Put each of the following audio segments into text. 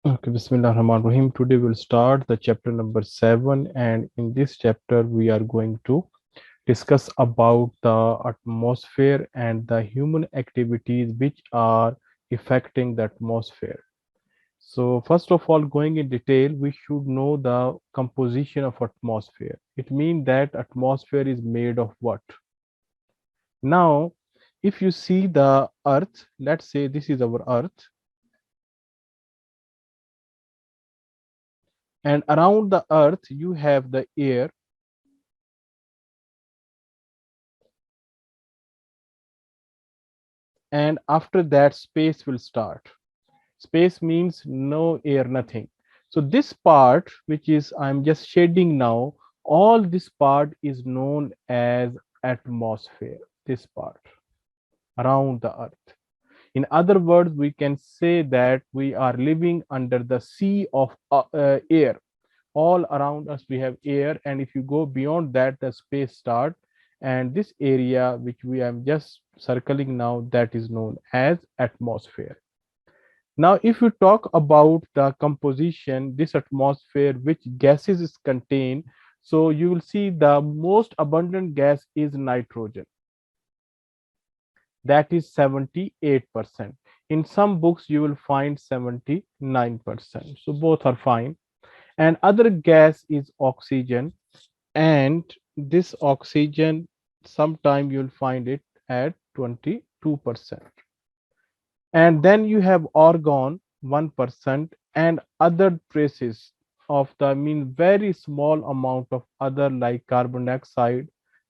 Okay, Bismillah Rahman Rahim. Today we'll start the chapter number 7, and in this chapter we are going to discuss about the atmosphere and the human activities which are affecting the atmosphere. So first of all, going in detail, we should know the composition of atmosphere. It means that atmosphere is made of what? Now, if you see the earth, let's say this is our earth, and around the earth you have the air, and after that space will start. Space means no air, nothing. So this part which is I'm just shading now, all this part is known as atmosphere. This part around the earth, in other words, we can say that we are living under the sea of air. All around us we have air, and if you go beyond that, the space start, and this area which we am just circling now, that is known as atmosphere. Now if you talk about the composition, this atmosphere, which gases is contained, so you will see the most abundant gas is nitrogen, that is 78%. In some books you will find 79%, so both are fine. And other gas is oxygen, and this oxygen sometime you'll find it at 22%. And then you have argon 1%, and other traces of the mean very small amount of other like carbon dioxide,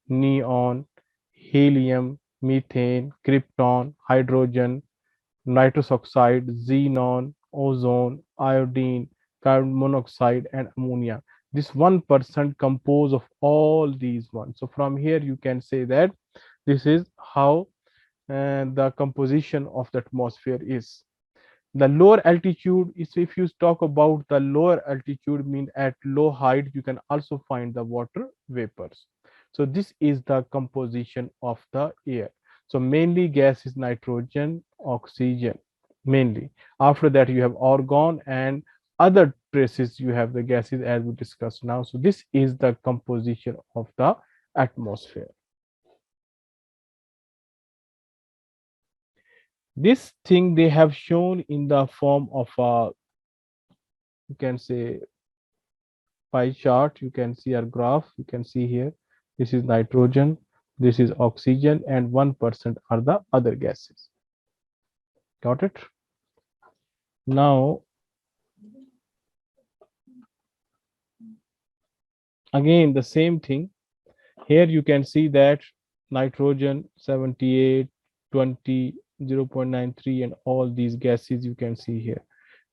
neon, helium, methane, krypton, hydrogen, nitrous oxide, xenon, ozone, iodine, carbon monoxide, and ammonia. This 1% compose of all these ones. So from here you can say that this is how the composition of the atmosphere is. The lower altitude is, if you talk about the lower altitude, mean at low height you can also find the water vapors. So this is the composition of the air. So mainly gas is nitrogen, oxygen, mainly. After that you have argon, and other traces you have the gases as we discussed now. So this is the composition of the atmosphere. This thing they have shown in the form of a, you can say, pie chart. You can see our graph. You can see here, this is nitrogen, this is oxygen, and 1% are the other gases. Got it? Now again the same thing. Here you can see that nitrogen 78, 20, 0.93, and all these gases you can see here.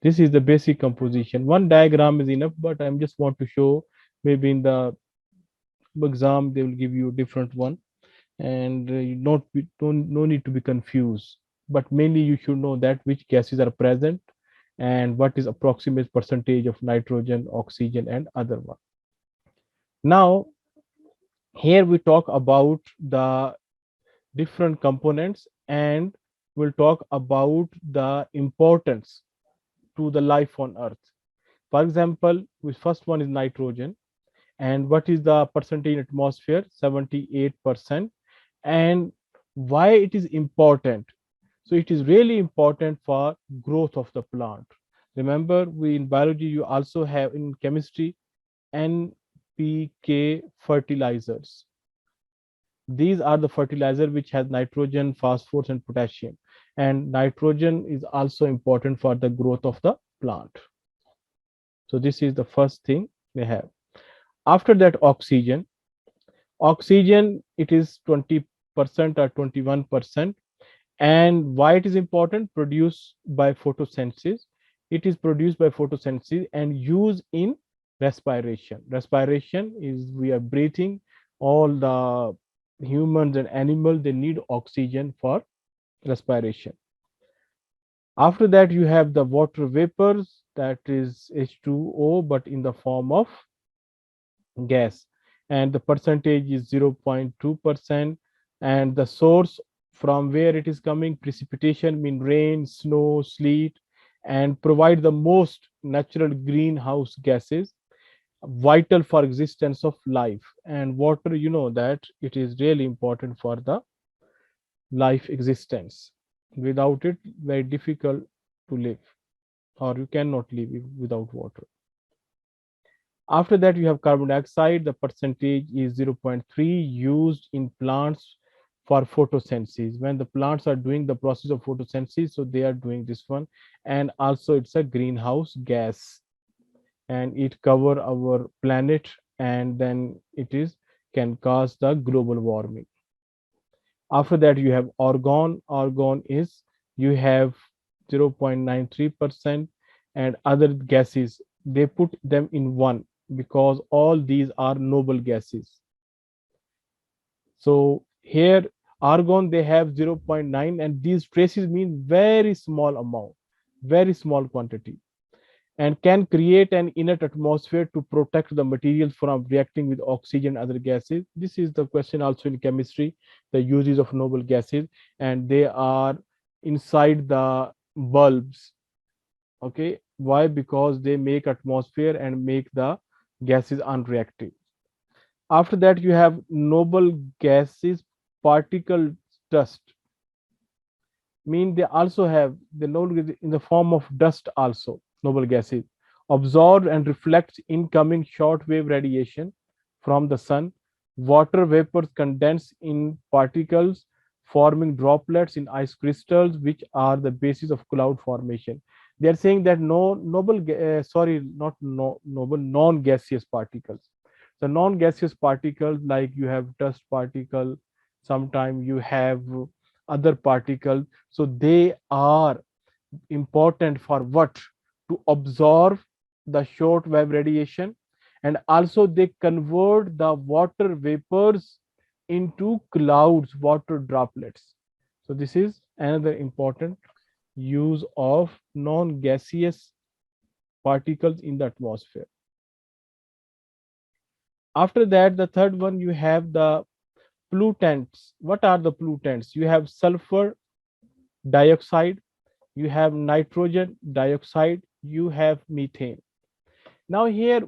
This is the basic composition. One diagram is enough, but I just want to show, maybe in the exam they will give you a different one, and you don't no need to be confused, but mainly you should know that which gases are present and what is approximate percentage of nitrogen, oxygen, and other one. Now here we talk about the different components, and we'll talk about the importance to the life on earth. For example, the first one is nitrogen, and what is the percentage in atmosphere? 78%. And why it is important? So it is really important for growth of the plant. Remember, we in biology you also have in chemistry NPK fertilizers. These are the fertilizer which has nitrogen, phosphorus, and potassium, and nitrogen is also important for the growth of the plant. So this is the first thing they have. After that, oxygen. Oxygen, it is 20% or 21%. And why it is important? Produced by photosynthesis. It is produced by photosynthesis and used in respiration. Respiration is we are breathing. All the humans and animals, they need oxygen for respiration. After that, you have the water vapors, that is H2O, but in the form of gas, and the percentage is 0.2%. And the source from where it is coming, precipitation, mean rain, snow, sleet, and provide the most natural greenhouse gases vital for existence of life. And water, you know that it is really important for the life existence. Without it, very difficult to live, or you cannot live without water. After that, you have carbon dioxide. The percentage is 0.3 used in plants for photosynthesis. When the plants are doing the process of photosynthesis, so they are doing this one. And also it's a greenhouse gas, and it cover our planet, and then it is can cause the global warming. After that, you have argon. Argon is, you have 0.93%, and other gases, they put them in one because all these are noble gases. So here argon, they have 0.9, and these traces mean very small amount, very small quantity, and can create an inert atmosphere to protect the materials from reacting with oxygen and other gases. This is the question also in chemistry, the uses of noble gases, and they are inside the bulbs. Okay, why? Because they make atmosphere and make the gases unreactive. After that, you have noble gases, particle dust. Mean they also have the noble in the form of dust also, noble gases, absorb and reflects incoming shortwave radiation from the sun. Water vapors condense in particles, forming droplets in ice crystals, which are the basis of cloud formation. They are saying that no noble sorry, not no, noble, non-gaseous particles. The non-gaseous particles, like you have dust particle, sometimes you have other particles, so they are important for what? To absorb the short wave radiation, and also they convert the water vapors into clouds, water droplets. So this is another important use of non-gaseous particles in the atmosphere. After that, the third one, you have the pollutants. What are the pollutants? You have sulfur dioxide, you have nitrogen dioxide, you have methane. Now here,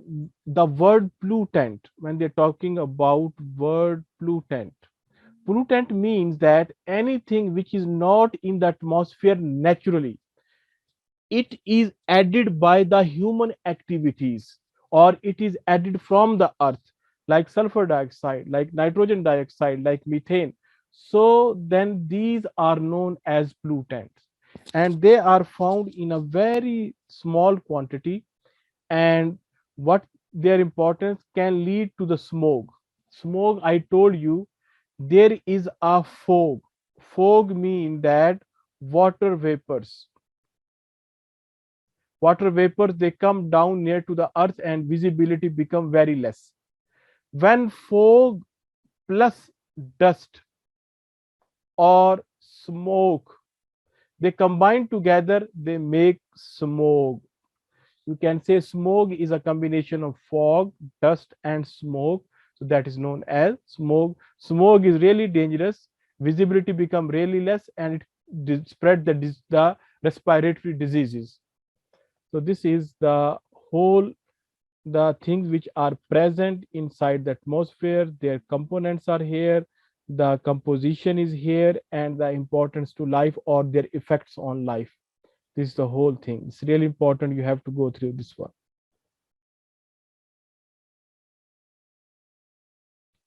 the word pollutant, when they're talking about word pollutant, pollutant means that anything which is not in the atmosphere naturally, it is added by the human activities, or it is added from the earth, like sulfur dioxide, like nitrogen dioxide, like methane. So then these are known as pollutants, and they are found in a very small quantity. And what their importance can lead to the smoke. Smoke, I told you, there is a fog. Fog mean that water vapors, water vapors, they come down near to the earth and visibility become very less. When fog plus dust or smoke, they combine together, they make smoke. You can say smoke is a combination of fog, dust, and smoke. So that is known as smoke. Smoke is really dangerous. Visibility become really less, and it spread the respiratory diseases. So this is the whole, the things which are present inside the atmosphere. Their components are here, the composition is here, and the importance to life or their effects on life. This is the whole thing. It's really important. You have to go through this one.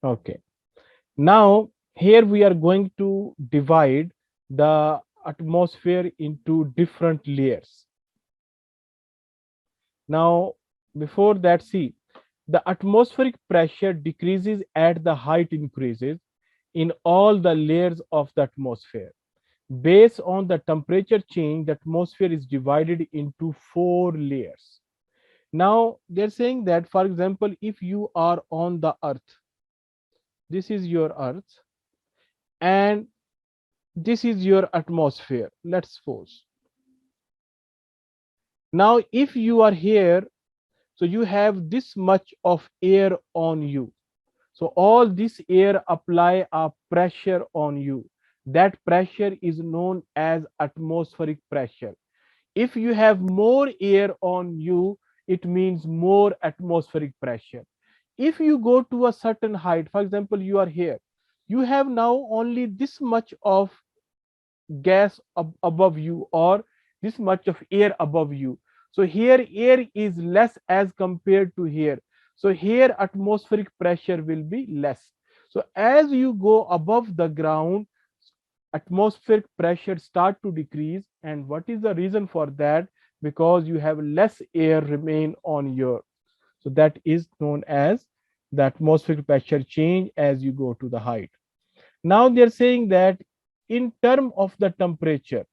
Okay. Now, here we are going to divide the atmosphere into different layers. Now, before that, see, the atmospheric pressure decreases as the height increases in all the layers of the atmosphere. Based on the temperature change, the atmosphere is divided into 4 layers. Now, they're saying that, for example, if you are on the earth, this is your earth, and this is your atmosphere, let's suppose. Now, if you are here, so you have this much of air on you. So all this air apply a pressure on you. That pressure is known as atmospheric pressure. If you have more air on you, it means more atmospheric pressure. If you go to a certain height, for example, you are here, you have now only this much of gas above you, or this much of air above you. So here air is less as compared to here. So here atmospheric pressure will be less. So as you go above the ground, atmospheric pressure start to decrease. And what is the reason for that? Because you have less air remain on your, so that is known as the atmospheric pressure change as you go to the height. Now they're saying that in term of the temperature,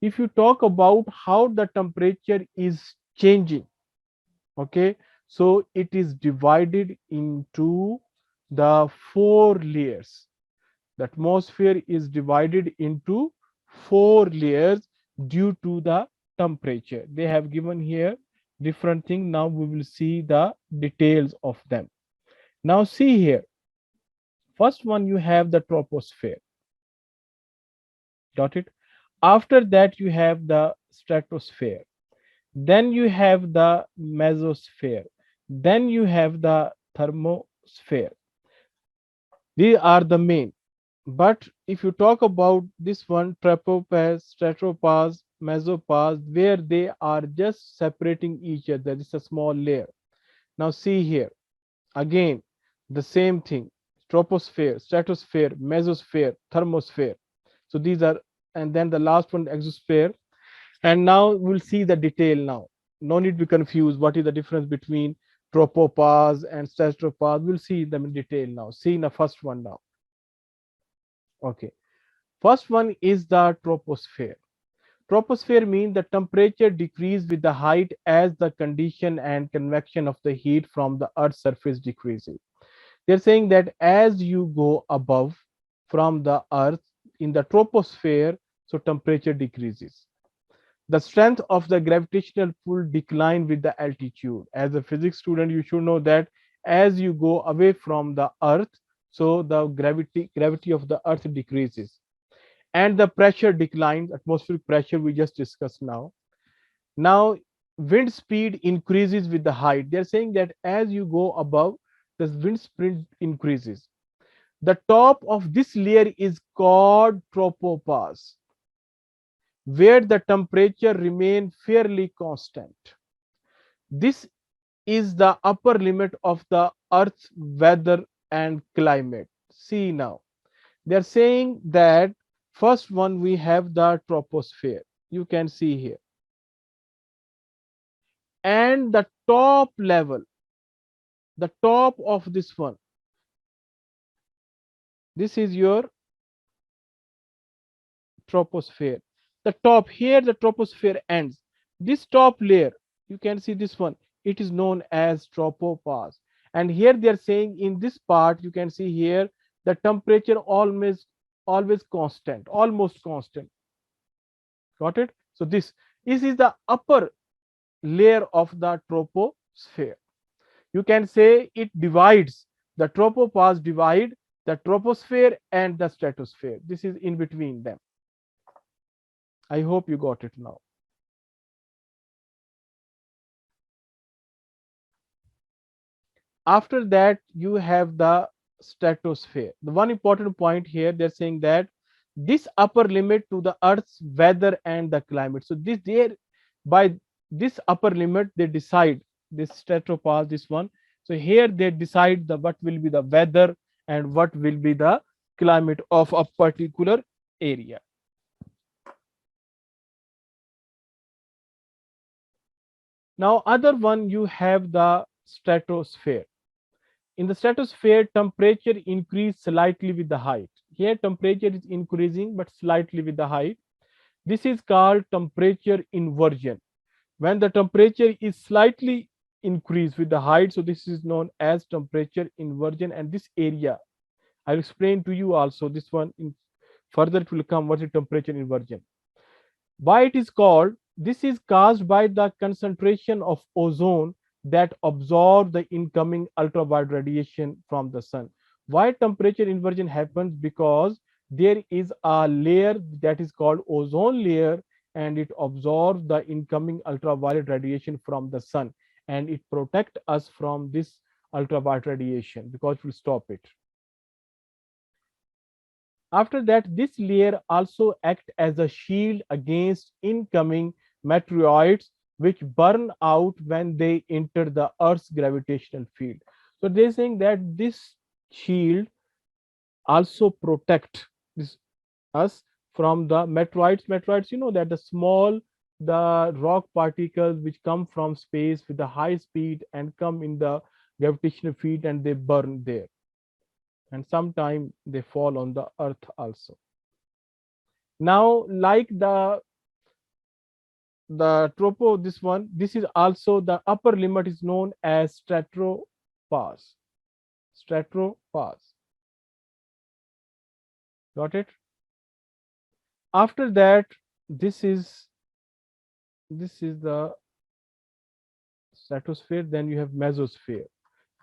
if you talk about how the temperature is changing, okay, so it is divided into the four layers. The atmosphere is divided into four layers due to the temperature. They have given here different things. Now we will see the details of them. Now see here, first one you have the troposphere. Got it? After that you have the stratosphere. Then you have the mesosphere. Then you have the thermosphere. These are the main. But if you talk about this one, tropopause, stratopause, mesopause, where they are just separating each other, it's a small layer. Now see here, again, the same thing, troposphere, stratosphere, mesosphere, thermosphere. So these are, and then the last one, exosphere. And now we'll see the detail now. No need to be confused. What is the difference between tropopause and stratopause? We'll see them in detail now. See the first one now. Okay. First one is the troposphere. Troposphere means the temperature decrease with the height as the condition and convection of the heat from the Earth's surface decreases. They're saying that as you go above from the Earth in the troposphere, so temperature decreases. The strength of the gravitational pull decline with the altitude. As a physics student, you should know that as you go away from the Earth, so the gravity of the Earth decreases and the pressure declines. Atmospheric pressure we just discussed now. Now wind speed increases with the height. They're saying that as you go above, the wind speed increases. The top of this layer is called tropopause, where the temperature remain fairly constant. This is the upper limit of the Earth's weather and climate. See now, they're saying that first one we have the troposphere. You can see here. And the top level, the top of this one, this is your troposphere. The top here, the troposphere ends. This top layer, you can see this one, it is known as tropopause. And here they are saying in this part, you can see here, the temperature always constant, almost constant. Got it? So this is the upper layer of the troposphere. You can say it divides, the tropopause divide the troposphere and the stratosphere. This is in between them. I hope you got it now. After that, you have the stratosphere. The one important point here, they're saying that this upper limit to the Earth's weather and the climate. So this there, by this upper limit, they decide this stratopause, this one. So here they decide the what will be the weather and what will be the climate of a particular area. Now, other one, you have the stratosphere. In the stratosphere, temperature increase slightly with the height. Here, temperature is increasing, but slightly with the height. This is called temperature inversion. When the temperature is slightly increased with the height, so this is known as temperature inversion. And this area, I'll explain to you also this one in further it will come what is temperature inversion. Why it is called? This is caused by the concentration of ozone that absorb the incoming ultraviolet radiation from the sun. Why temperature inversion happens? Because there is a layer that is called ozone layer, and it absorbs the incoming ultraviolet radiation from the sun, and it protects us from this ultraviolet radiation because it will stop it. After that, this layer also acts as a shield against incoming meteoroids, which burn out when they enter the Earth's gravitational field. So they're saying that this shield also protect us from the meteoroids. Meteoroids, you know that the small, the rock particles which come from space with a high speed and come in the gravitational field and they burn there. And sometimes they fall on the earth also. Now, like this one, this is also the upper limit is known as stratopause. Stratopause. Got it? After that, this is the stratosphere. Then you have mesosphere.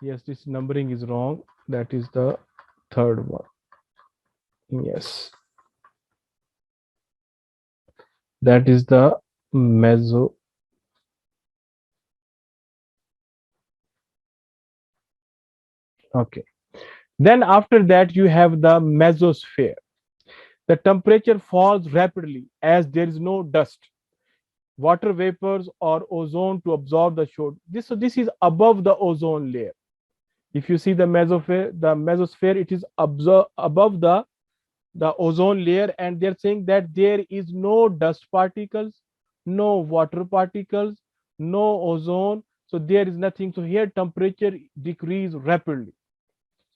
Yes, this numbering is wrong. That is the third one. Yes, that is the meso. Okay. Then after that, you have the mesosphere. The temperature falls rapidly as there is no dust, water vapors, or ozone to absorb the short. This is above the ozone layer. If you see the mesosphere, it is above the ozone layer, and they're saying that there is no dust particles, no water particles, no ozone. So there is nothing. So here temperature decrease rapidly.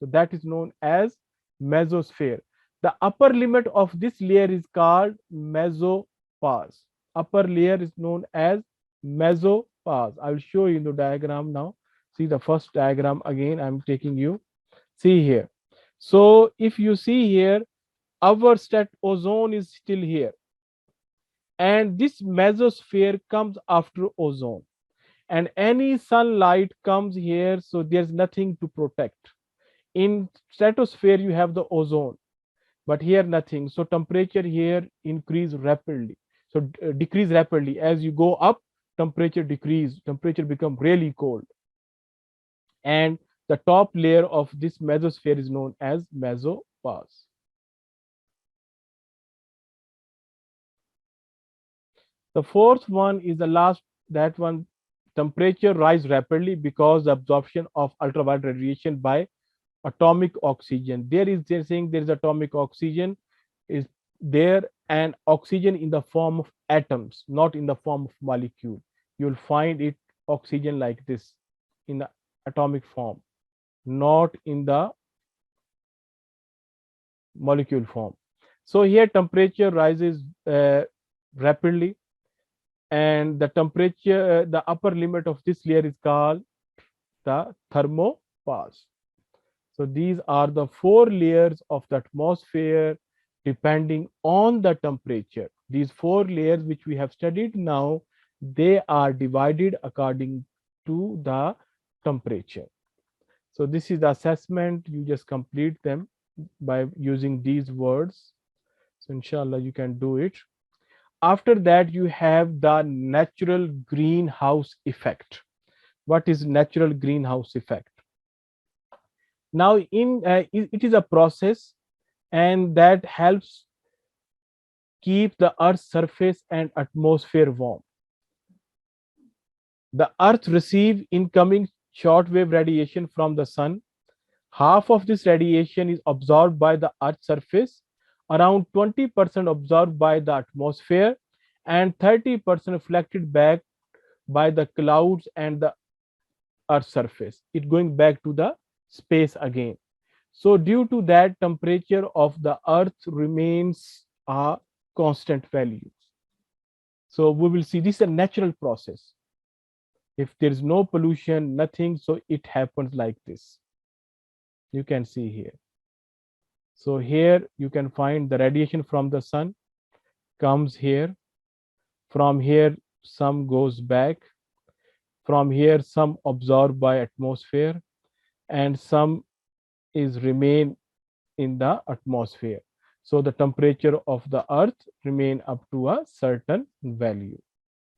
So that is known as mesosphere. The upper limit of this layer is called mesopause. Upper layer is known as mesopause. I will show you the diagram now. See the first diagram again. I'm taking you. See here. So if you see here, our ozone is still here, and this mesosphere comes after ozone, and any sunlight comes here, so there's nothing to protect. In stratosphere you have the ozone, but here nothing. So temperature here increase rapidly, so decrease rapidly. As you go up, temperature decrease, temperature become really cold, and the top layer of this mesosphere is known as mesopause. The fourth one is the last, that one, temperature rise rapidly because the absorption of ultraviolet radiation by atomic oxygen. They're saying there is atomic oxygen is there, and oxygen in the form of atoms, not in the form of molecule. You'll find it oxygen like this in the atomic form, not in the molecule form. So here temperature rises rapidly, and the temperature, the upper limit of this layer is called the thermopause. So these are the four layers of the atmosphere depending on the temperature. These four layers which we have studied now, they are divided according to the temperature. So this is the assessment. You just complete them by using these words. So inshallah you can do it. After that, you have the natural greenhouse effect. What is natural greenhouse effect? Now, it is a process, and that helps keep the Earth's surface and atmosphere warm. The Earth receives incoming shortwave radiation from the sun. Half of this radiation is absorbed by the Earth's surface, around 20% absorbed by the atmosphere, and 30% reflected back by the clouds and the Earth's surface. It going back to the space again. So due to that, temperature of the Earth remains a constant value. So we will see this is a natural process. If there is no pollution, nothing, so it happens like this. You can see here. So here you can find the radiation from the sun comes here. From here, some goes back. From here, some absorbed by atmosphere, and some is remain in the atmosphere. So the temperature of the earth remain up to a certain value.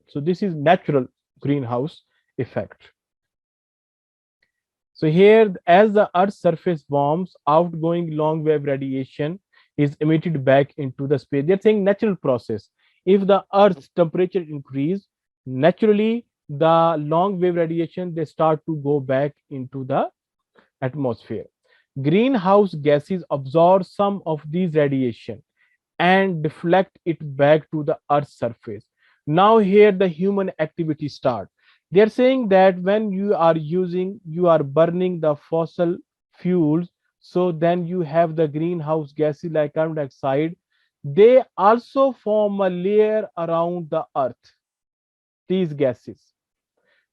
So this is natural greenhouse effect. So here, as the earth's surface warms, outgoing long wave radiation is emitted back into the space. They're saying natural process. If the earth's temperature increase, naturally the long wave radiation they start to go back into the atmosphere. Greenhouse gases absorb some of these radiation and deflect it back to the earth's surface. Now here the human activity start. They are saying that when you are burning the fossil fuels, so then you have the greenhouse gases like carbon dioxide. They also form a layer around the earth, these gases.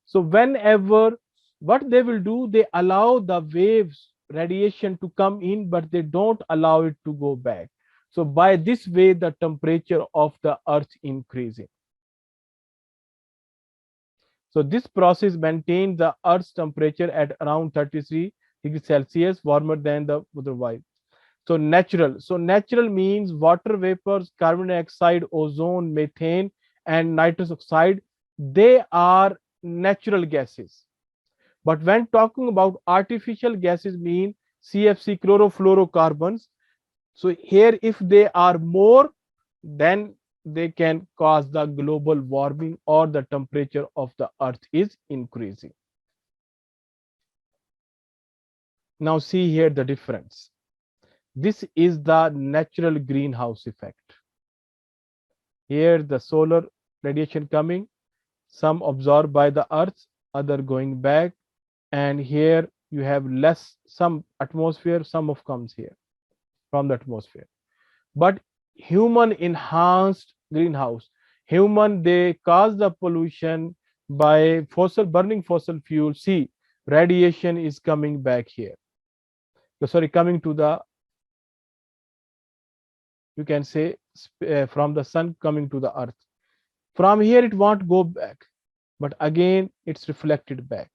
So whenever what they will do, they allow the waves radiation to come in, but they don't allow it to go back. So by this way, the temperature of the earth increasing. So this process maintains the earth's temperature at around 33 degrees Celsius, warmer than the otherwise. So natural. So natural means water vapors, carbon dioxide, ozone, methane, and nitrous oxide. They are natural gases. But when talking about artificial gases mean CFC chlorofluorocarbons. So here if they are more, then they can cause the global warming or the temperature of the earth is increasing. Now see here the difference. This is the natural greenhouse effect. Here the solar radiation coming, some absorbed by the earth, other going back, and here you have less, some atmosphere, some of comes here from the atmosphere. But human enhanced greenhouse, human they cause the pollution by burning fossil fuel. See, radiation is coming back here. Sorry, coming to the, you can say from the sun coming to the earth. From here it won't go back, but again it's reflected back.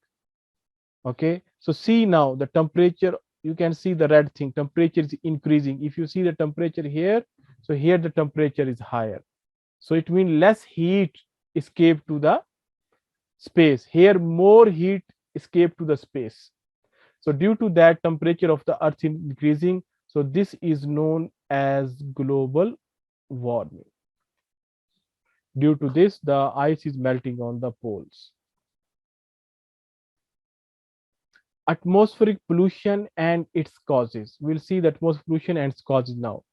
Okay, so see now the temperature, you can see the red thing, temperature is increasing. If you see the temperature here, so here the temperature is higher, so it means less heat escape to the space. Here more heat escape to the space. So due to that, temperature of the earth is increasing. So this is known as global warming. Due to this, the ice is melting on the poles. Atmospheric pollution and its causes. We'll see the atmospheric pollution and its causes now.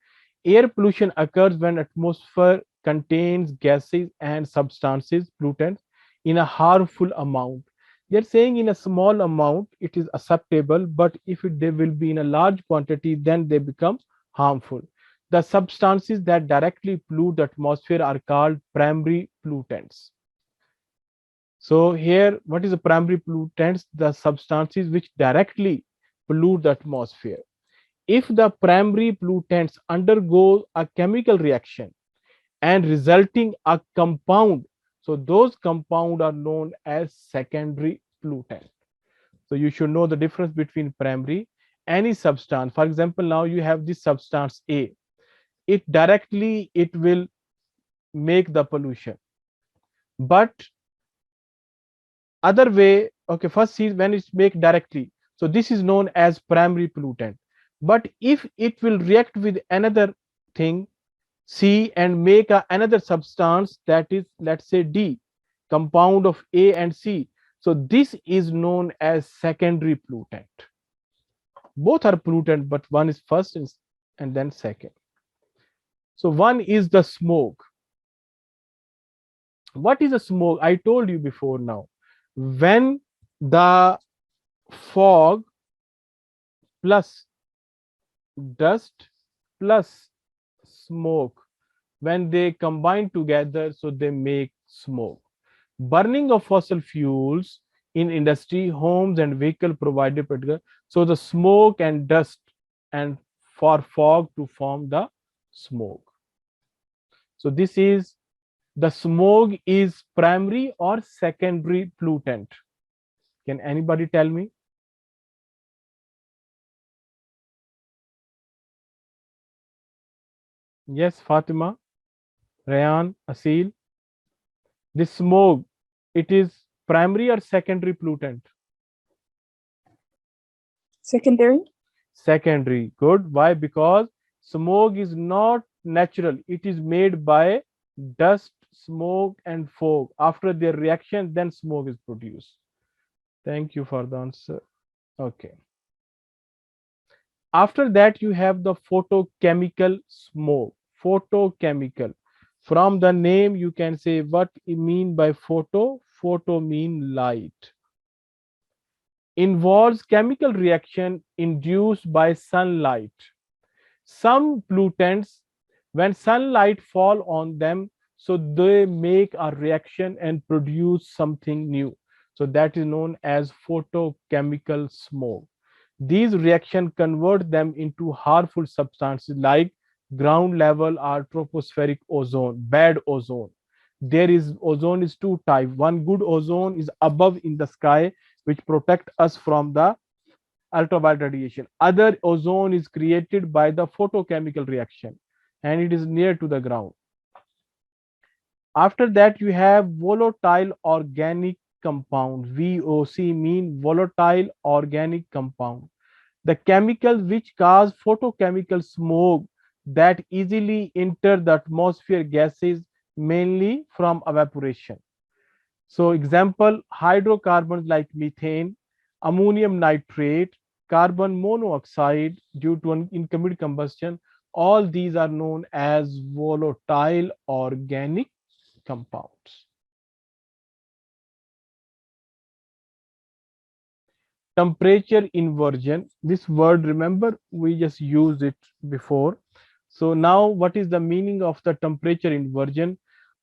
Air pollution occurs when atmosphere contains gases and substances, pollutants, in a harmful amount. They're saying in a small amount it is acceptable, but if they will be in a large quantity, then they become harmful. The substances that directly pollute the atmosphere are called primary pollutants. So here, what is the primary pollutants? The substances which directly pollute the atmosphere. If the primary pollutants undergo a chemical reaction and resulting a compound, so those compounds are known as secondary pollutant. So you should know the difference between primary. Any substance, for example, now you have this substance A, it directly it will make the pollution, but other way, okay, first see when it's make directly, so this is known as primary pollutant. But if it will react with another thing C and make another substance, that is, let's say D, compound of A and C, so this is known as secondary pollutant. Both are pollutant, but one is first and then second. So one is the smoke. What is a smoke? I told you before now. When the fog plus dust plus smoke, when they combine together, so they make smoke. Burning of fossil fuels in industry, homes, and vehicle provided particular. So the smoke and dust and for fog to form the smoke. So this is the smoke is primary or secondary pollutant. Can anybody tell me? Yes, Fatima, Rayan, Asil. This smoke, it is primary or secondary pollutant? Secondary. Secondary. Good. Why? Because smoke is not natural. It is made by dust, smoke, and fog. After their reaction, then smoke is produced. Thank you for the answer. Okay. After that, you have the photochemical smoke. Photochemical. From the name, you can say what you mean by photo. Photo mean light. Involves chemical reaction induced by sunlight. Some pollutants, when sunlight fall on them, so they make a reaction and produce something new. So that is known as photochemical smoke. These reactions convert them into harmful substances like ground level or tropospheric ozone, bad ozone. There is ozone is two type. One good ozone is above in the sky, which protect us from the ultraviolet radiation. Other ozone is created by the photochemical reaction and it is near to the ground. After that, you have volatile organic compound. VOC mean volatile organic compound. The chemicals which cause photochemical smoke that easily enter the atmosphere gases mainly from evaporation. So example, hydrocarbons like methane, ammonium nitrate, carbon monoxide due to an incomplete combustion, all these are known as volatile organic compounds. Temperature inversion, this word, remember, we just used it before. So now what is the meaning of the temperature inversion?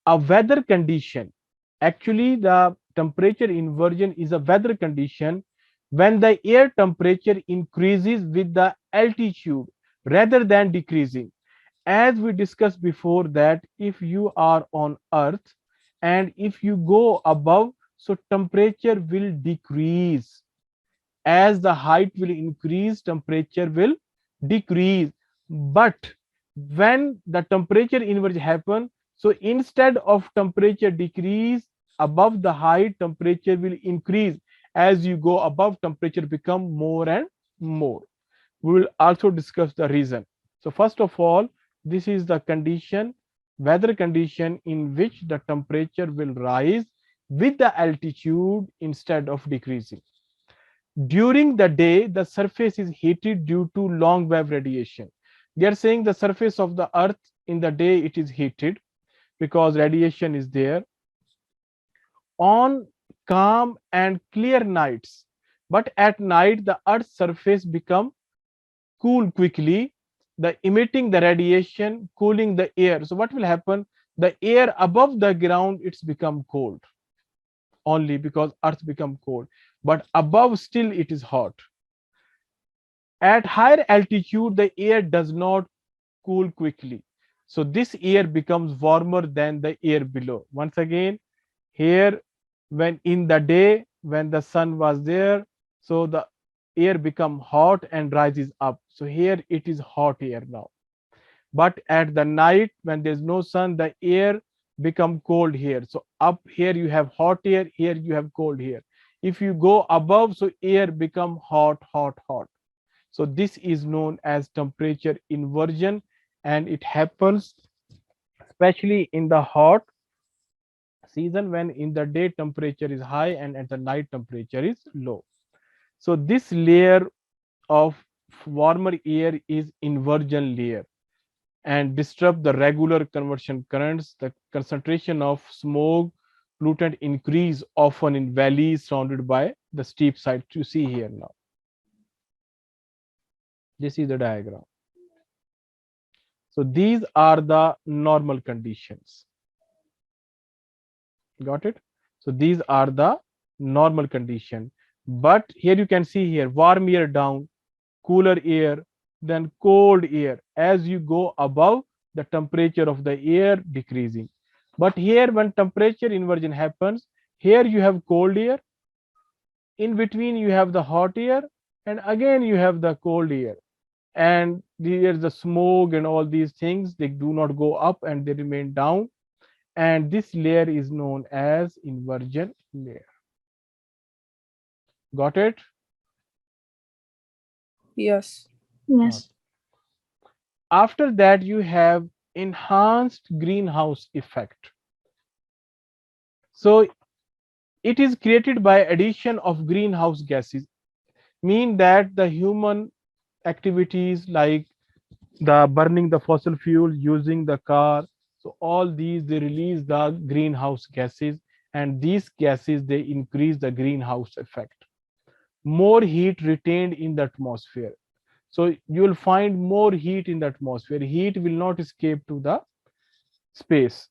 A weather condition. Actually, the temperature inversion is a weather condition when the air temperature increases with the altitude rather than decreasing. As we discussed before, that if you are on earth and if you go above, so temperature will decrease. As the height will increase, temperature will decrease. But when the temperature inversion happen, so instead of temperature decrease above the height, temperature will increase. As you go above, temperature become more and more. We will also discuss the reason. So first of all, this is the condition, weather condition in which the temperature will rise with the altitude instead of decreasing. During the day, the surface is heated due to long wave radiation. They are saying the surface of the earth in the day it is heated because radiation is there. On calm and clear nights, but at night the earth's surface become cool quickly, the emitting the radiation, cooling the air. So what will happen? The air above the ground it's become cold only because earth become cold, but above still it is hot. At higher altitude, the air does not cool quickly. So this air becomes warmer than the air below. Once again, here, when in the day, when the sun was there, so the air become hot and rises up. So here it is hot air now. But at the night, when there's no sun, the air become cold here. So up here you have hot air, here you have cold air. If you go above, so air become hot, hot, hot. So this is known as temperature inversion, and it happens especially in the hot season when in the day temperature is high and at the night temperature is low. So this layer of warmer air is inversion layer and disrupt the regular conversion currents. The concentration of smoke pollutant increase often in valleys surrounded by the steep side. You see here now. This is the diagram. So these are the normal conditions. Got it? So these are the normal condition. But here you can see here warm air down, cooler air, then cold air. As you go above, the temperature of the air decreasing. But here when temperature inversion happens, here you have cold air, in between you have the hot air, and again you have the cold air. and there's the smoke and all these things, they do not go up and they remain down, and this layer is known as inversion layer. Got it? Yes. Yes. After that you have enhanced greenhouse effect. So it is created by addition of greenhouse gases, mean that the human activities like the burning the fossil fuel, using the car, so all these they release the greenhouse gases, and these gases they increase the greenhouse effect. More heat retained in the atmosphere, so you will find more heat in the atmosphere, heat will not escape to the space.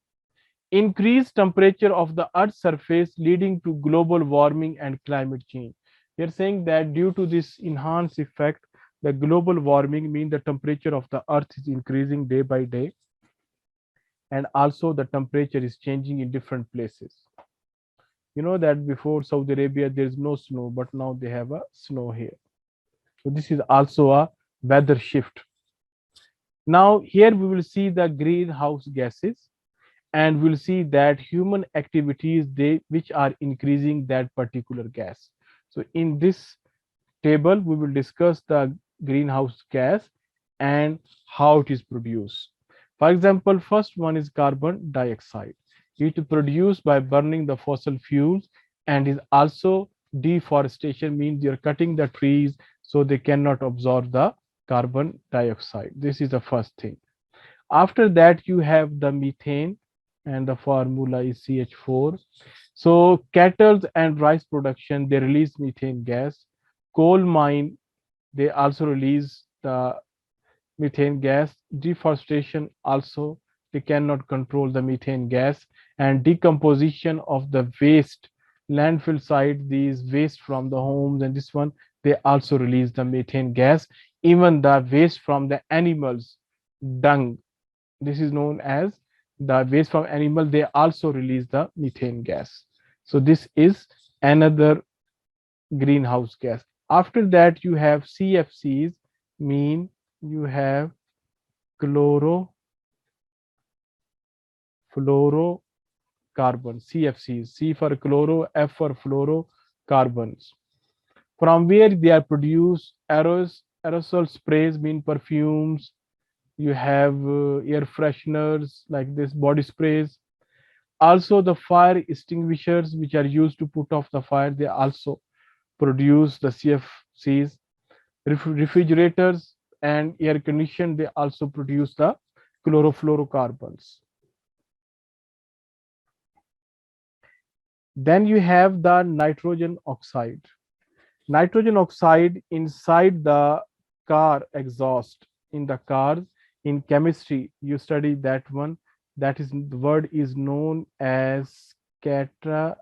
Increased temperature of the earth's surface leading to global warming and climate change. They are saying that due to this enhanced effect, the global warming means the temperature of the earth is increasing day by day, and also the temperature is changing in different places. You know that before Saudi Arabia there is no snow, but now they have a snow here. So this is also a weather shift. Now here we will see the greenhouse gases, and we'll see that human activities they which are increasing that particular gas. So in this table we will discuss the greenhouse gas and how it is produced. For example, first one is carbon dioxide. It is produced by burning the fossil fuels, and is also deforestation, means you're cutting the trees so they cannot absorb the carbon dioxide. This is the first thing. After that you have the methane, and the formula is CH4. So cattle and rice production they release methane gas. Coal mine they also release the methane gas. Deforestation also they cannot control the methane gas, and decomposition of the waste, landfill site, these waste from the homes and this one they also release the methane gas. Even the waste from the animals dung, this is known as the waste from animal, they also release the methane gas. So this is another greenhouse gas. After that you have CFCs, mean you have chlorofluorocarbon, CFCs, C for chloro, F for fluorocarbons. From where they are produced, aerosol sprays, mean perfumes, you have air fresheners like this, body sprays. Also the fire extinguishers which are used to put off the fire, they also produce the CFCs. Refrigerators and air condition they also produce the chlorofluorocarbons. Then you have the nitrogen oxide. Nitrogen oxide inside the car exhaust, in the cars, in chemistry you study that one, that is the word is known as catalytic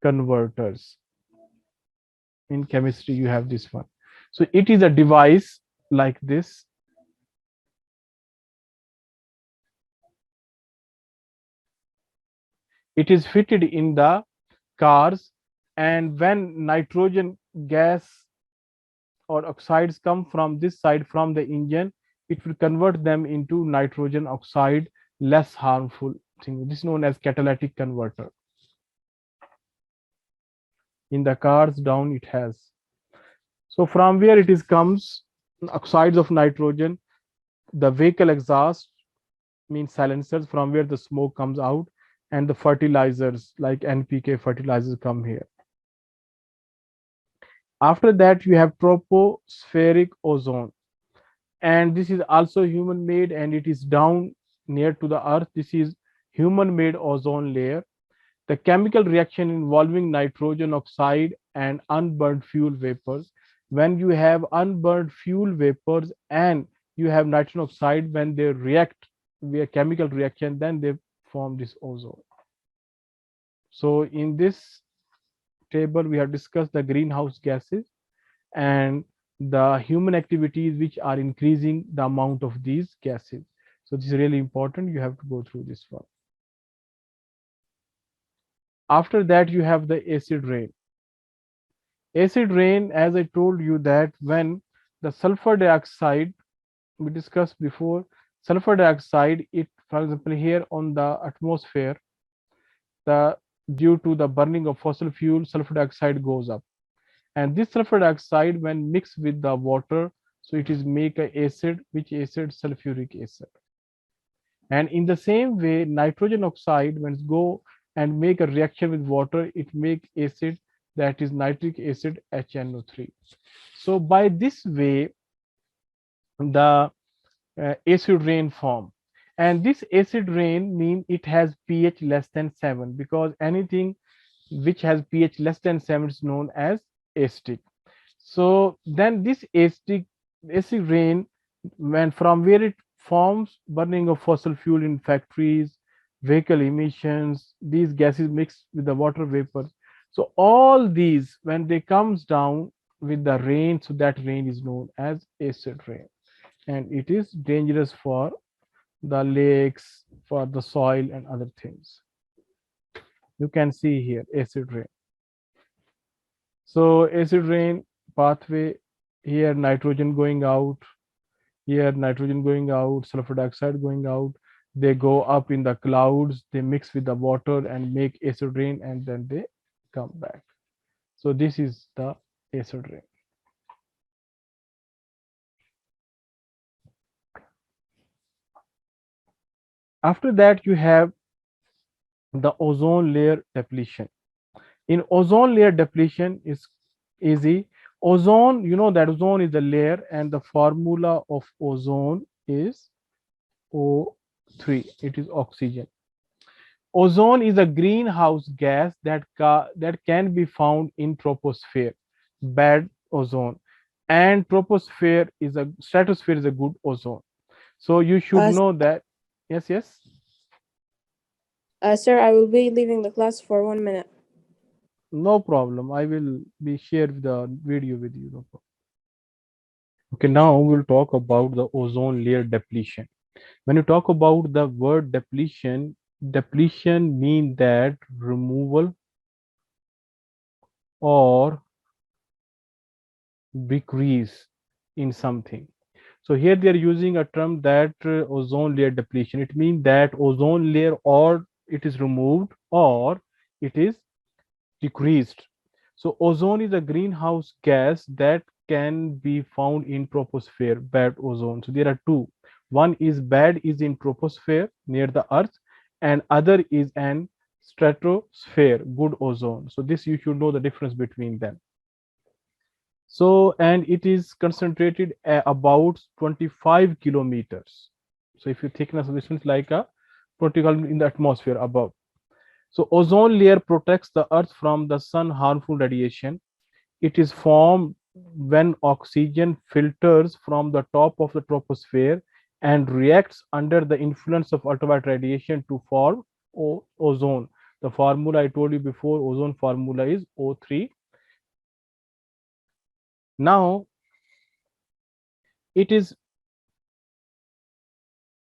converters. In chemistry you have this one. So it is a device like this. It is fitted in the cars, and when nitrogen gas or oxides come from this side from the engine, it will convert them into nitrogen oxide, less harmful thing. This is known as catalytic converter. In the cars down it has. So from where it is comes, oxides of nitrogen, the vehicle exhaust, means silencers, from where the smoke comes out, and the fertilizers like NPK fertilizers come here. After that you have tropospheric ozone, and this is also human made, and it is down near to the earth. This is human made ozone layer. The chemical reaction involving nitrogen oxide and unburned fuel vapors. When you have unburned fuel vapors and you have nitrogen oxide, when they react via chemical reaction, then they form this ozone. So in this table we have discussed the greenhouse gases and the human activities which are increasing the amount of these gases. So this is really important, you have to go through this one. After that you have the acid rain. Acid rain, as I told you, that when the sulfur dioxide, we discussed before, sulfur dioxide, it, for example, here on the atmosphere, the due to the burning of fossil fuel, sulfur dioxide goes up. And this sulfur dioxide, when mixed with the water, so it is make a acid, which acid? Sulfuric acid. And in the same way, nitrogen oxide, when it go and make a reaction with water, it make acid, that is nitric acid, HNO3. So by this way, the acid rain form. And this acid rain mean it has pH less than 7, because anything which has pH less than 7 is known as acidic. So then this acid rain, when from where it forms, burning of fossil fuel in factories, vehicle emissions, these gases mixed with the water vapor. So all these, when they comes down with the rain, so that rain is known as acid rain, and it is dangerous for the lakes, for the soil and other things. You can see here acid rain. So acid rain pathway, here nitrogen going out, here nitrogen going out, sulfur dioxide going out. They go up in the clouds, they mix with the water and make acid rain, and then they come back. So this is the acid rain. After that, you have the ozone layer depletion. In ozone layer depletion is easy. Ozone, you know that ozone is a layer, and the formula of ozone is O3. It is oxygen. Ozone is a greenhouse gas that can be found in troposphere, bad ozone, and troposphere is a stratosphere is a good ozone. So you should know that. Yes, yes. Sir, I will be leaving the class for 1 minute. No problem. I will be share the video with you. No problem. Okay, now we'll talk about the ozone layer depletion. When you talk about the word depletion, depletion means that removal or decrease in something. So here they are using a term that ozone layer depletion. It means that ozone layer or it is removed or it is decreased. So ozone is a greenhouse gas that can be found in troposphere, bad ozone. So there are two. One is bad is in troposphere near the earth, and other is an stratosphere, good ozone. So this you should know the difference between them. So, and it is concentrated about 25 kilometers. So if you thickness of this is like a 20 kilometers in the atmosphere above. So ozone layer protects the earth from the sun harmful radiation. It is formed when oxygen filters from the top of the troposphere and reacts under the influence of ultraviolet radiation to form ozone. The formula I told you before, ozone formula is O3. Now it is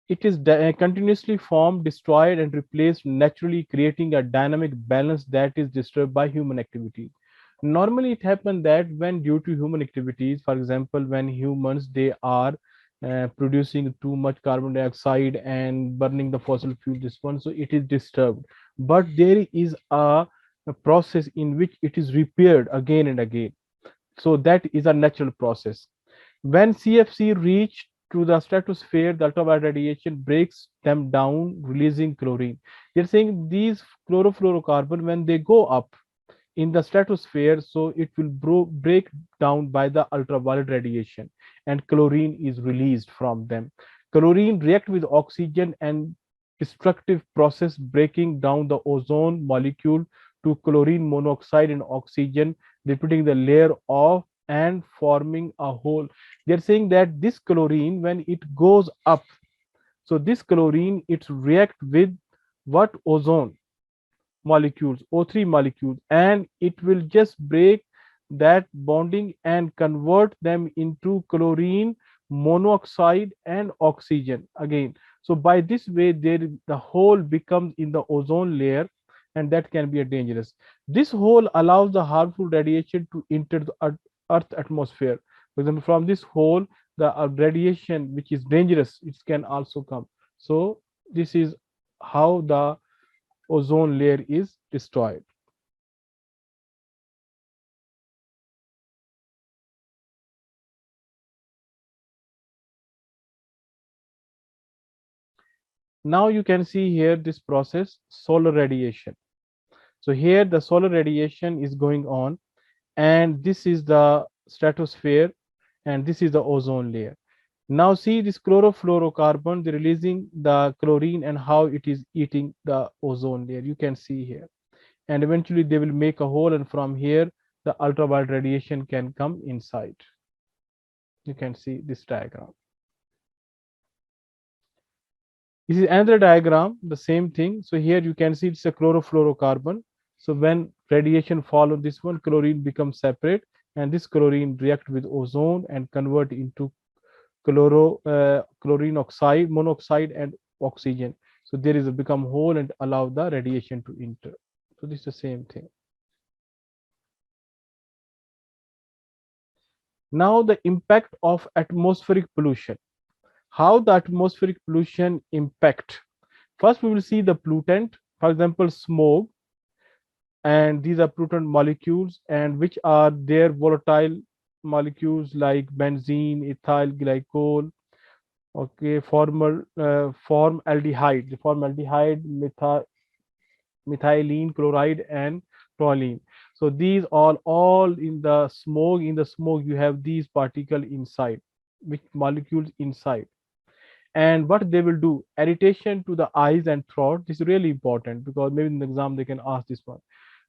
continuously formed, destroyed, and replaced naturally, creating a dynamic balance that is disturbed by human activities. Normally, it happens that when due to human activities, for example, when humans they are producing too much carbon dioxide and burning the fossil fuel, this one, so it is disturbed. But there is a process in which it is repaired again and again. So that is a natural process. When CFC reach to the stratosphere, the ultraviolet radiation breaks them down, releasing chlorine. They're saying these chlorofluorocarbon, when they go up in the stratosphere, so it will break down by the ultraviolet radiation, and chlorine is released from them. Chlorine react with oxygen and destructive process, breaking down the ozone molecule to chlorine monoxide and oxygen, depleting the layer of and forming a hole. They're saying that this chlorine, when it goes up, so this chlorine it react with what? Ozone molecules, O3 molecules, and it will just break that bonding and convert them into chlorine monoxide and oxygen again. So by this way, there the hole becomes in the ozone layer, and that can be a dangerous. This hole allows the harmful radiation to enter the earth atmosphere. For example, from this hole the radiation which is dangerous, it can also come. So this is how the ozone layer is destroyed. Now you can see here this process, solar radiation. So here the solar radiation is going on, and this is the stratosphere, and this is the ozone layer. Now see this chlorofluorocarbon, they're releasing the chlorine and how it is eating the ozone layer. You can see here. And eventually they will make a hole, and from here the ultraviolet radiation can come inside. You can see this diagram. This is another diagram, the same thing. So here you can see it's a chlorofluorocarbon. So when radiation fall on this one, chlorine becomes separate, and this chlorine react with ozone and convert into chlorine oxide, monoxide, and oxygen. So there is a become hole and allow the radiation to enter. So this is the same thing. Now the impact of atmospheric pollution. How the atmospheric pollution impact? First, we will see the pollutant, for example, smoke, and these are pollutant molecules, and which are their volatile molecules like benzene, ethyl glycol, okay, formaldehyde, methylene chloride, and toluene. So these all in the smoke. In the smoke, you have these particles inside, which molecules inside. And what they will do, irritation to the eyes and throat. This is really important because maybe in the exam they can ask this one.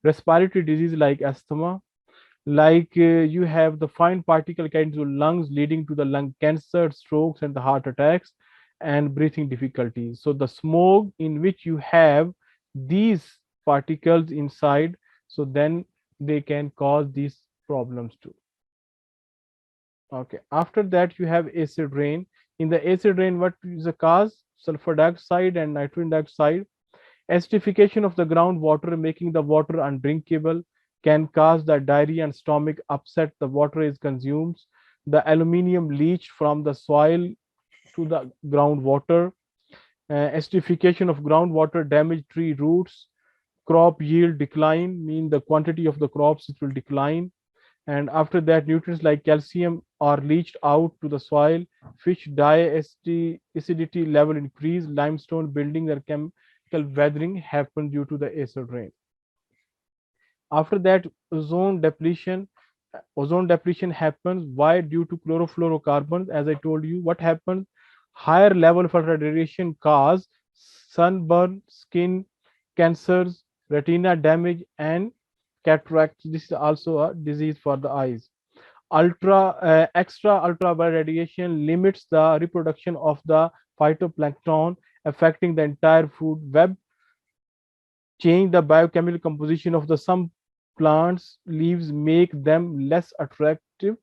Respiratory disease like asthma, like you have the fine particle getting into lungs, leading to the lung cancer, strokes, and the heart attacks, and breathing difficulties. So the smoke in which you have these particles inside, so then they can cause these problems too. Okay, after that you have acid rain. In the acid rain, what is the cause? Sulfur dioxide and nitrogen dioxide. Acidification of the groundwater, making the water undrinkable, can cause the diarrhea and stomach upset. The water is consumed. The aluminium leached from the soil to the groundwater. Acidification of groundwater, damage tree roots. Crop yield decline, mean the quantity of the crops it will decline. And after that, nutrients like calcium are leached out to the soil. Fish die, acidity level increase. Limestone building and chemical weathering happen due to the acid rain. After that, ozone depletion happens. Why? Due to chlorofluorocarbons. As I told you, what happens? Higher level of radiation cause sunburn, skin cancers, retina damage, and cataracts. This is also a disease for the eyes. Extra ultraviolet radiation limits the reproduction of the phytoplankton, affecting the entire food web. Change the biochemical composition of the some plants leaves, make them less attractive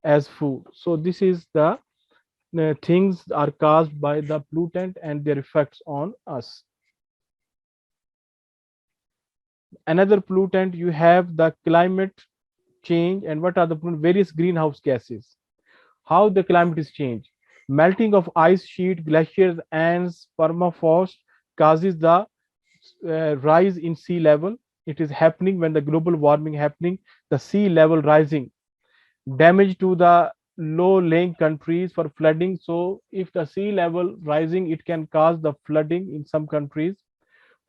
as food. So this is the things are caused by the pollutant and their effects on us. Another pollutant, you have the climate change. And what are the various greenhouse gases? How the climate is changed? Melting of ice sheet, glaciers, and permafrost causes the rise in sea level. It is happening when the global warming happening, the sea level rising. Damage to the low lying countries for flooding. So if the sea level rising, it can cause the flooding in some countries.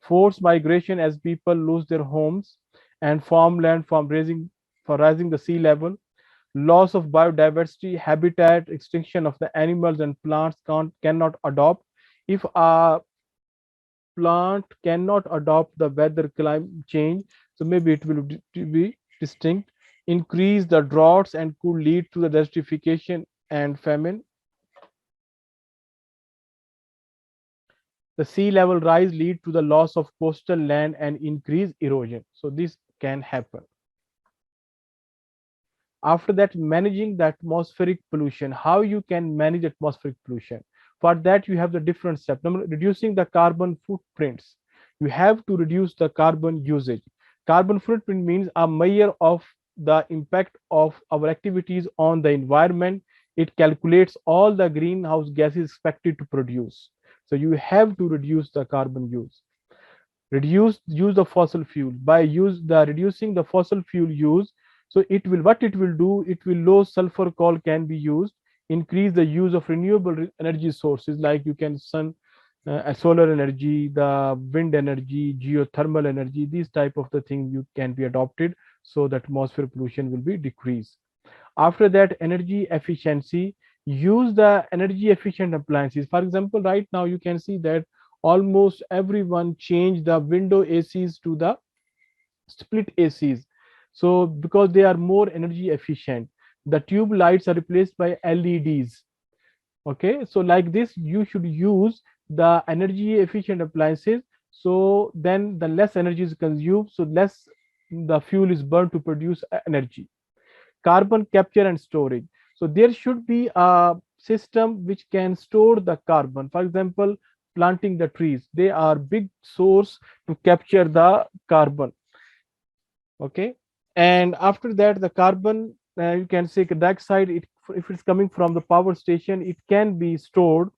Forced migration as people lose their homes and farmland from rising the sea level. Loss of biodiversity, habitat, extinction of the animals and plants cannot adopt. If a plant cannot adopt the weather climate change, so maybe it will be distinct. Increase the droughts and could lead to the desertification and famine. The sea level rise lead to the loss of coastal land and increase erosion. So this can happen. After that, managing the atmospheric pollution. How you can manage atmospheric pollution? For that, you have the different steps. Number, reducing the carbon footprints. You have to reduce the carbon usage. Carbon footprint means a measure of the impact of our activities on the environment. It calculates all the greenhouse gases expected to produce. So you have to reduce the carbon use. Reduce use of fossil fuel. By reducing the fossil fuel use, so it will, what it will do, it will low sulfur coal can be used, increase the use of renewable energy sources like you can sun, solar energy, the wind energy, geothermal energy. These type of the things you can be adopted, so that atmosphere pollution will be decreased. After that, energy efficiency. Use the energy efficient appliances. For example, right now you can see that almost everyone changed the window ACs to the split ACs. So because they are more energy efficient, the tube lights are replaced by LEDs. Okay, so like this you should use the energy efficient appliances, so then the less energy is consumed, so less the fuel is burned to produce energy. Carbon capture and storage. So there should be a system which can store the carbon. For example, planting the trees, they are big source to capture the carbon. Okay, and after that the carbon, you can say dioxide, if it's coming from the power station, it can be stored,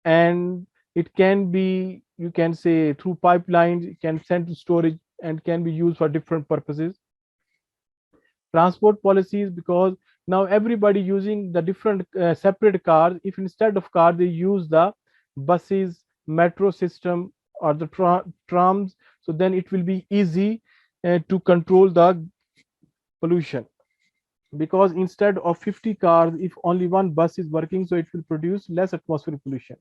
and it can be, you can say, through pipelines, it can send to storage and can be used for different purposes. Transport policies, because now everybody using the different separate cars. If instead of car they use the buses, metro system, or the trams, so then it will be easy to control the pollution, because instead of 50 cars, if only one bus is working, so it will produce less atmospheric pollution.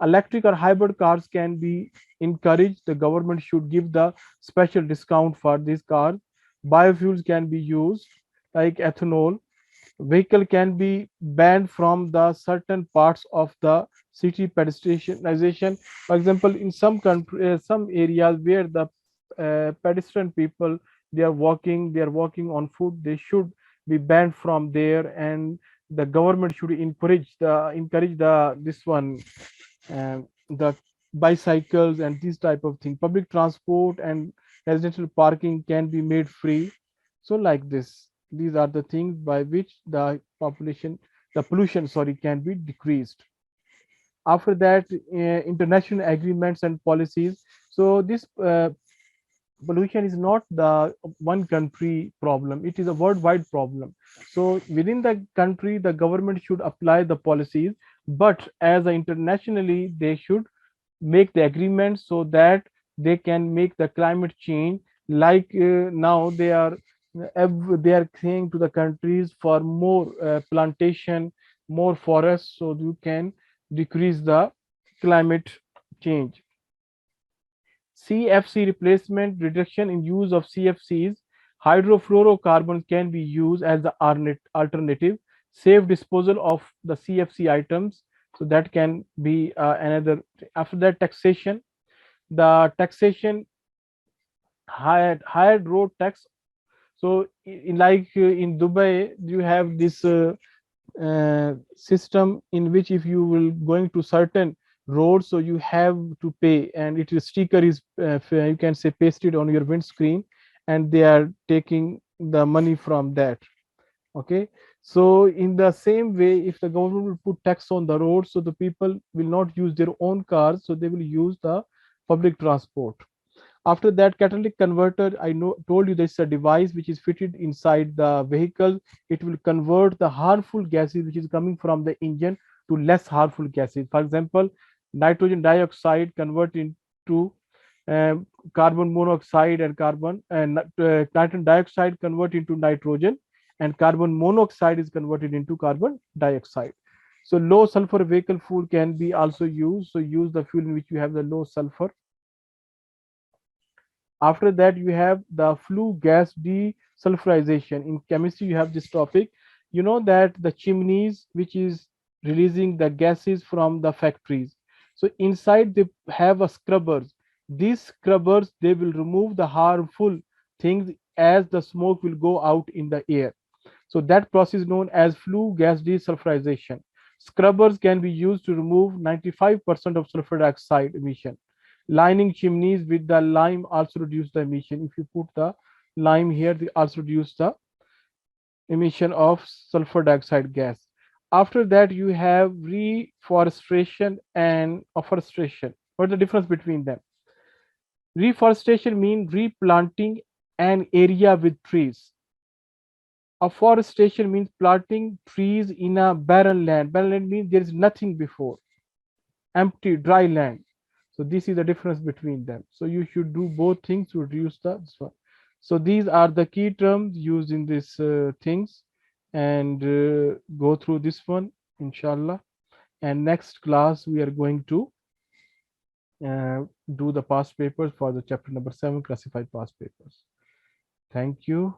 Electric or hybrid cars can be encouraged. The government should give the special discount for these cars. Biofuels can be used like ethanol. Vehicle can be banned from the certain parts of the city pedestrianization. For example, in some country, some areas where the pedestrian people, they are walking on foot, they should be banned from there, and the government should encourage the this one, the bicycles and these type of thing. Public transport and residential parking can be made free. So like this, these are the things by which the pollution, sorry, can be decreased. After that, international agreements and policies. So this pollution is not the one country problem, it is a worldwide problem. So within the country the government should apply the policies, but as a internationally they should make the agreement, so that they can make the climate change. Like now they are saying to the countries for more plantation, more forests, so you can decrease the climate change. CFC replacement, reduction in use of CFCs. Hydrofluorocarbons can be used as the alternative. Safe disposal of the CFC items. So that can be another. After that, taxation. The taxation, higher road tax. So in Dubai, you have this system in which if you will going to certain roads, so you have to pay, and it is sticker is you can say pasted on your windscreen, and they are taking the money from that. Okay, so in the same way, if the government will put tax on the road, so the people will not use their own cars, so they will use the public transport. After that, catalytic converter, I know told you this is a device which is fitted inside the vehicle. It will convert the harmful gases which is coming from the engine to less harmful gases. For example, nitrogen dioxide convert into carbon monoxide, and nitrogen dioxide convert into nitrogen, and carbon monoxide is converted into carbon dioxide. So low sulfur vehicle fuel can be also used. So use the fuel in which you have the low sulfur. After that, you have the flue gas desulfurization. In chemistry, you have this topic. You know that the chimneys, which is releasing the gases from the factories. So inside they have a scrubbers. These scrubbers, they will remove the harmful things as the smoke will go out in the air. So that process is known as flue gas desulfurization. Scrubbers can be used to remove 95% of sulfur dioxide emission. Lining chimneys with the lime also reduce the emission. If you put the lime here, they also reduce the emission of sulfur dioxide gas. After that, you have reforestation and afforestation. What's the difference between them? Reforestation means replanting an area with trees. Afforestation means planting trees in a barren land. Barren land means there is nothing before, empty, dry land. So this is the difference between them. So you should do both things to reduce this one. So these are the key terms used in these things, and go through this one, inshallah. And next class we are going to do the past papers for the chapter number 7, classified past papers. Thank you.